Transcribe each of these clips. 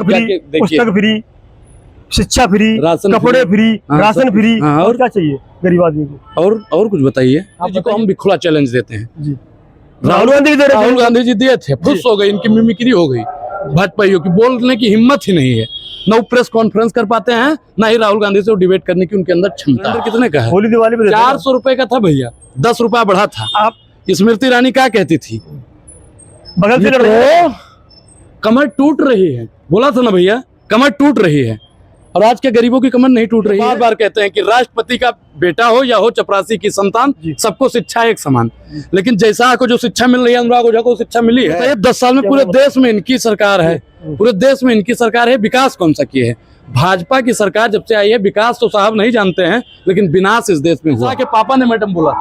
Free, पुस्तक free, शिक्षा free, कपड़े फ्री, राशन फ्री, और क्या चाहिए गरीब आदमी को? और कुछ बताइए। जी को हम भी खुला चैलेंज देते हैं जी। राहुल गांधी दे रहे थे, राहुल गांधी जी दिए थे, खुश हो गए, इनकी मिमिक्री हो गई, भाजपाइयों की बोलने की हिम्मत ही नहीं है, न वो प्रेस कॉन्फ्रेंस कर पाते हैं, ना ही राहुल गांधी से वो डिबेट करने की उनके अंदर क्षमता है। कितने का है? होली दिवाली पे 400 रुपए का था भैया, 10 रुपया बढ़ा था। आप स्मृति ईरानी क्या कहती थी? बगल से लड़ रहे हैं। कमर टूट रही है, बोला था ना भैया, कमर टूट रही है, और आज के गरीबों की कमर नहीं टूट रही है। बार बार कहते हैं कि राष्ट्रपति का बेटा हो या हो चपरासी की संतान, सबको शिक्षा एक समान, लेकिन जैसा को जो शिक्षा मिल रही है, अनुराग ओझा को शिक्षा मिली है। 10 साल में पूरे देश में इनकी सरकार है, पूरे देश में इनकी सरकार है, विकास कौन सा किए है? भाजपा की सरकार जब से आई है, विकास तो साहब नहीं जानते हैं, लेकिन विनाश इस देश में हुआ। के पापा ने मैडम बोला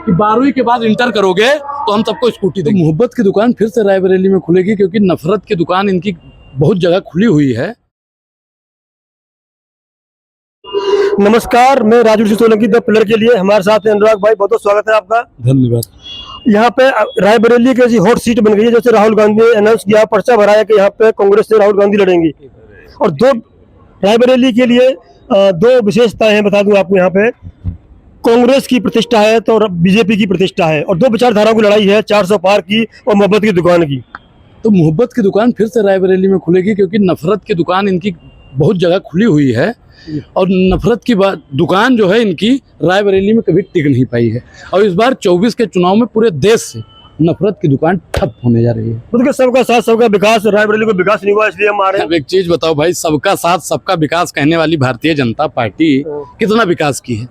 कि 12वीं के बाद इंटर करोगे तो हम सबको स्कूटी देंगे। मोहब्बत की दुकान फिर से रायबरेली में खुलेगी, क्योंकि नफरत की दुकान इनकी बहुत जगह खुली हुई है। नमस्कार, मैं राजू सोलंकी द पिलर के लिए हमारे साथ है अनुराग भाई, बहुत बहुत स्वागत है आपका। धन्यवाद। यहाँ पे रायबरेली की ऐसी हॉट सीट बन गई है, जैसे राहुल गांधी ने अनाउंस किया, पर्चा भरा है कि यहाँ पे कांग्रेस से राहुल गांधी लड़ेंगी, और दो रायबरेली के लिए दो विशेषताएं हैं, बता दूं आपको। यहाँ पे कांग्रेस की प्रतिष्ठा है तो बीजेपी की प्रतिष्ठा है, और दो विचारधाराओं की लड़ाई है, 400 पार की और मोहब्बत की दुकान की। तो मोहब्बत की दुकान फिर से रायबरेली में खुलेगी, क्योंकि नफरत की दुकान इनकी बहुत जगह खुली हुई है, और नफरत की दुकान जो है इनकी रायबरेली में कभी टिक नहीं पाई है, और इस बार 24 के चुनाव में पूरे देश से नफरत की दुकान ठप होने जा रही है। मतलब सबका साथ सबका विकास, रायबरेली को विकास नहीं हुआ, इसलिए हमारे। अब एक चीज बताओ भाई, सबका साथ सबका विकास कहने वाली भारतीय जनता पार्टी कितना विकास की है?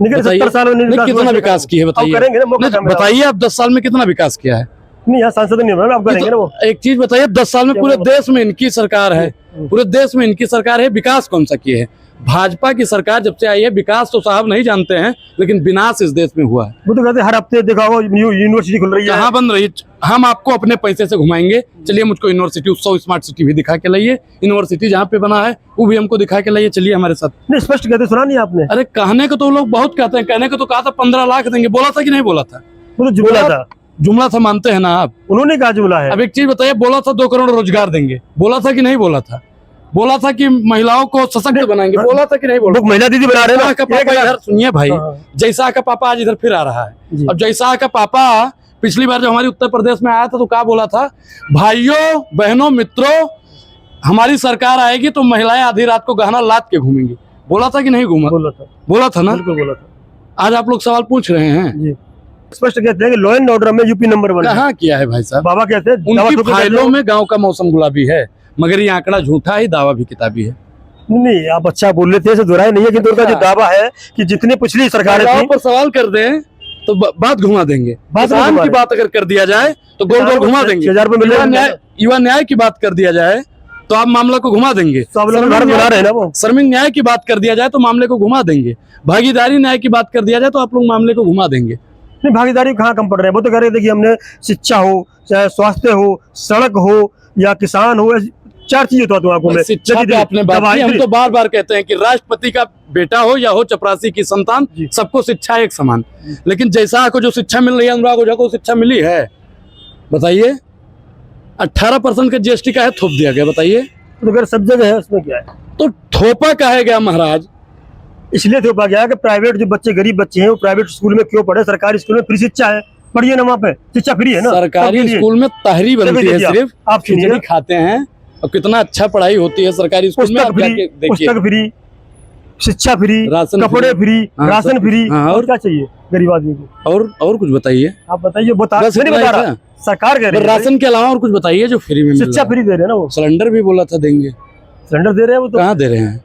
70 साल में कितना विकास की है बताइए? बताइए आप 10 साल में कितना विकास किया है? नहीं, यहाँ सांसद नहीं होना, आप करेंगे ना वो। एक चीज बताइए, 10 साल में पूरे देश में इनकी सरकार है, पूरे देश में इनकी सरकार है, विकास कौन सा किए है? भाजपा की सरकार जब से आई है, विकास तो साहब नहीं जानते हैं, लेकिन विनाश इस देश में हुआ है। वो तो कहते हैं हर हफ्ते देखा हो यूनिवर्सिटी खुल रही है। कहाँ बन रही है? हम आपको अपने पैसे से घुमाएंगे, चलिए मुझको यूनिवर्सिटी उत्सव स्मार्ट सिटी भी दिखा के लाइए, यूनिवर्सिटी जहाँ पे बना है वो भी हमको दिखा के लाइए, चलिए हमारे साथ। नहीं, स्पष्ट कहते, सुना नहीं आपने? अरे कहने को तो लोग बहुत कहते हैं, कहने को तो कहा था 15 लाख देंगे, बोला था कि नहीं बोला था? वो तो जुमला था। जुमला था, मानते हैं ना आप? उन्होंने कहा जुमला है। अब एक चीज बताइए, बोला था 2 करोड़ रोजगार देंगे, बोला था कि नहीं बोला था? बोला था कि महिलाओं को सशक्त बनाएंगे, बोला था कि नहीं बोला? महिला दीदी बना रहे हैं। का पापा इधर सुनिए भाई, जैसा का पापा आज इधर फिर आ रहा है। अब जैसा का पापा पिछली बार जब हमारे उत्तर प्रदेश में आया था तो क्या बोला था? भाइयों बहनों मित्रों, हमारी सरकार आएगी तो महिलाएं आधी रात को गहना लाद के घूमेंगी, बोला था कि नहीं घूमा? बोला था ना? बोला था। आज आप लोग सवाल पूछ रहे हैं। स्पष्ट कहते हैं कि लॉ एंड ऑर्डर में यूपी नंबर 1 कहाँ किया है भाई साहब? बाबा कहते हैं उनकी फाइलों में गांव का मौसम गुलाबी है, मगर ये आंकड़ा झूठा है, दावा भी किताबी है। नहीं, आप अच्छा बोल लेते हैं, दोहराए नहीं है, कि उनका जो दावा है कि जितनी पिछली सरकारें थी, पर सवाल कर दें तो बात घुमा देंगे। किसान की बात अगर कर दिया जाए तो गोल गोल घुमा देंगे। युवा न्याय की बात कर दिया जाए तो आप मामला को घुमा देंगे। श्रमिक न्याय की बात कर दिया जाए तो मामले को घुमा देंगे। भागीदारी न्याय की बात कर दिया जाए तो आप लोग मामले को घुमा देंगे। नहीं, भागीदारी कहाँ कम पड़ रहे हैं? वो तो कह रहे थे कि हमने शिक्षा हो, चाहे स्वास्थ्य हो, सड़क हो या किसान हो, 4 चीजें तो आपको मैं शिक्षा पे आपने बात की। हम तो बार बार कहते हैं कि राष्ट्रपति का बेटा हो या हो चपरासी की संतान, सबको शिक्षा एक समान, लेकिन जैसा को जो शिक्षा मिल रही है, अनुराग ओझा को शिक्षा मिली है? बताइए। 18% का जीएसटी का है थोप दिया गया, बताइए। तो अगर सब जगह है, उसमें क्या है? तो थोपा कहा गया महाराज, इसलिए थोपा गया कि प्राइवेट जो बच्चे, गरीब बच्चे हैं, वो प्राइवेट स्कूल में क्यों पढ़े? सरकारी स्कूल में फ्री शिक्षा है, पढ़िए ना, वहाँ पे शिक्षा फ्री है ना। सरकारी स्कूल में तहरी बनती है, सिर्फ आप खिचड़ी खाते हैं, और कितना अच्छा पढ़ाई होती है सरकारी स्कूल में। पुस्तक फ्री, शिक्षा फ्री, कपड़े फ्री, राशन फ्री, और क्या चाहिए गरीब आदमी को? और कुछ बताइए। आप बताइए। नहीं बता रहा, सरकार कह रही है। राशन के अलावा और कुछ बताइए जो फ्री में। शिक्षा फ्री दे रहे हैं ना वो। सिलेंडर भी बोला था देंगे, सिलेंडर दे रहे हैं वो। तो कहाँ दे रहे हैं?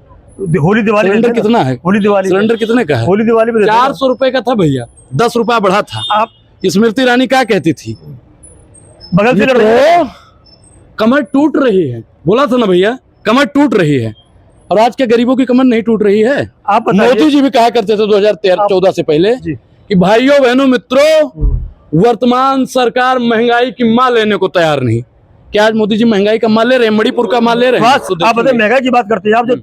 होली दिवाली सिलेंडर कितना है? होली दिवाली सिलेंडर कितने का है? होली दिवाली में 400 रुपए का था भैया, 10 रुपया बढ़ा था। आप स्मृति ईरानी क्या कहती थी? बगल से लड़ रहे हैं। कमर टूट रही है, बोला था ना भैया, कमर टूट रही है, और आज के गरीबों की कमर नहीं टूट रही है। आप मोदी जी भी कहा करते थे 2013-14 से पहले कि भाइयों बहनों मित्रों, वर्तमान सरकार महंगाई की मां लेने को तैयार नहीं। क्या आज मोदी जी महंगाई का माल ले रहे हैं? मणिपुर का माल ले रहे हैं? आप बताइए, महंगाई की बात करते हैं आप, जो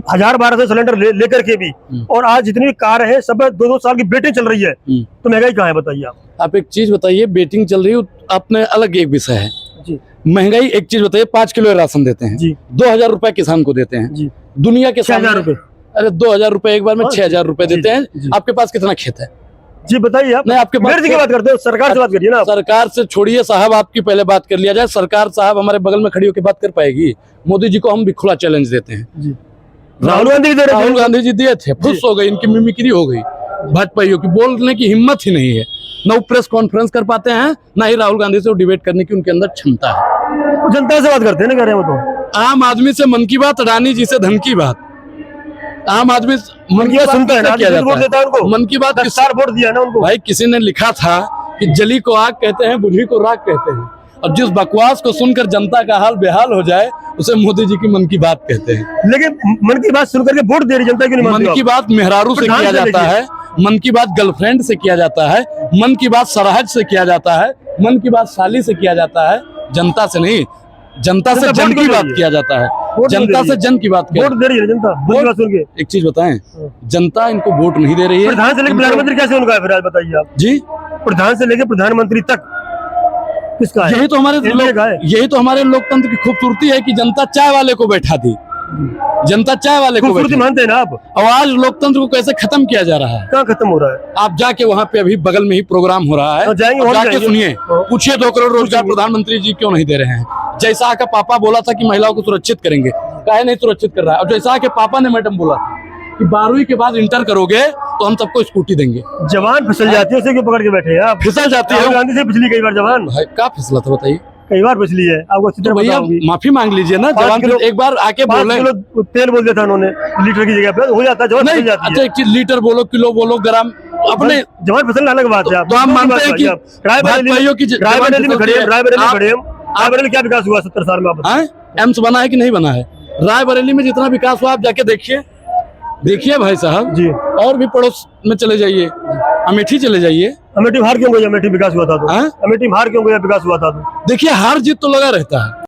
1000-1200 सिलेंडर लेकर के भी, और आज जितनी भी कार है सब 2-2 साल की बेटिंग चल रही है, तो महंगाई कहाँ है बताइए आप? एक चीज बताइए, बेटिंग चल रही है अपने अलग एक विषय है, जी महंगाई, एक चीज बताइए, 5 किलो राशन देते हैं जी 2,000 रुपए किसान को देते हैं जी दुनिया के 6,000 सामने। रुपए। अरे 2,000 रुपए एक बार में हाँ, 6,000 रुपए जी, देते हैं। जी। आपके पास कितना खेत है? जी बताइए आप। नहीं, आपके पास मेरे से क्या बात करते हो, सरकार से बात करिए ना आप। सरकार से छोड़िए साहब, आपकी पहले बात कर लिया जाए। सरकार साहब हमारे बगल में खड़ी होकर बात कर पाएगी? मोदी जी को हम भी खुला चैलेंज देते हैं। जी राहुल गांधी भी दे रहे थे। राहुल गांधी जी दिए थे, फुस हो गई, इनकी मिमिक्री हो गई भाजपाइयों की, बोलने की हिम्मत ही नहीं है। न वो प्रेस कॉन्फ्रेंस कर पाते हैं, ना ही राहुल गांधी से वो डिबेट करने की उनके अंदर क्षमता है। वो जनता से बात करते हैं ना, कह रहे हैं वो तो। आम आदमी से मन की बात, रानी जी से धन की बात। आम आदमी मन की बात सुनता है ना, किया जाता वोट देता है उनको। मन की बात 10 साल वोट दिया ना उनको। भाई किसी ने लिखा था कि जली को आग कहते हैं, बुझी को राख कहते हैं, और जिस बकवास को सुनकर जनता का हाल बेहाल हो जाए उसे मोदी जी की मन की बात कहते हैं। लेकिन मन की बात सुनकर के वोट दे रही जनता, क्यों नहीं मानती मन की आप? बात मेहरारू से प्रधान किया से जाता देखिए। है, मन की बात गर्लफ्रेंड से किया जाता है, मन की बात सरहद से किया जाता है, मन की बात साली से किया जाता है, जनता से नहीं। जनता से जन की बात किया जाता है, वोट जनता दे से जन की बात वोट दे रही है जनता, मन की बात सुन के। एक चीज बताएं, जनता इनको वोट नहीं दे रही है। प्रधान से लेकर प्रधानमंत्री कैसे उनका है फिर, आज बताइए आप। जी, प्रधान से लेकर प्रधानमंत्री तक किसका है? यही तो हमारे एमएलए का है। यही तो हमारे लोकतंत्र की खूबसूरती है कि जनता चाय वाले को बैठा दी, जनता चाय वाले को खूबसूरती बैठा। मानते हैं ना आप? आवाज लोकतंत्र को कैसे खत्म किया जा रहा है? कहाँ खत्म हो रहा है? आप जाके वहाँ पे अभी बगल में ही प्रोग्राम हो रहा है, हाँ, जाएंगे, और वहाँ जाके जाएंगे। सुनिए, हाँ। पूछिए 2 करोड़ रोजगार प्रधानमंत्री जी क्यों नहीं दे रहे हैं। जैसा का पापा बोला था कि महिलाओं को सुरक्षित करेंगे, काहे नहीं सुरक्षित कर रहा है। और जैसा के पापा ने मैडम बोला था कि 12वीं के बाद इंटर करोगे तो हम सबको स्कूटी देंगे। जवान फिसल जाती है, उसे क्यों पकड़ के बैठे हैं आप? फिसल जाती राहुल है गांधी से पिछली कई बार जवान, भाई, क्या फिसला था बताइए? कई बार पिछली है आपको अच्छी तो तरह भैया पता होगी। माफी मांग लीजिए ना, 5 जवान किलो- एक बार आके 5 बोले। किलो तेल बोल दिया था उन्होंने लीटर की जगह पे, हो जाता है, जवान नहीं, फिसल जाती अच्छा है। एक चीज, लीटर बोलो, किलो बोलो, ग्राम, अपने जवान फिसलना अलग बात है। तो हम मानते हैं कि भाजपाइयों की रायबरेली में खड़े हैं, रायबरेली में आप- खड़े हैं। रायबरेली क्या विकास हुआ 70 साल में आप बताइए? एम्स बना है कि नहीं बना है? रायबरेली में जितना विकास हुआ आप जाके देखिए, देखिए भाई साहब जी। और भी पड़ोस में चले जाइए, अमेठी चले जाइए, अमेठी हार क्यों गई? अमेठी विकास हुआ था तो, हाँ? अमेठी हार क्यों गया? विकास हुआ था तो। देखिए हार जीत तो लगा रहता है।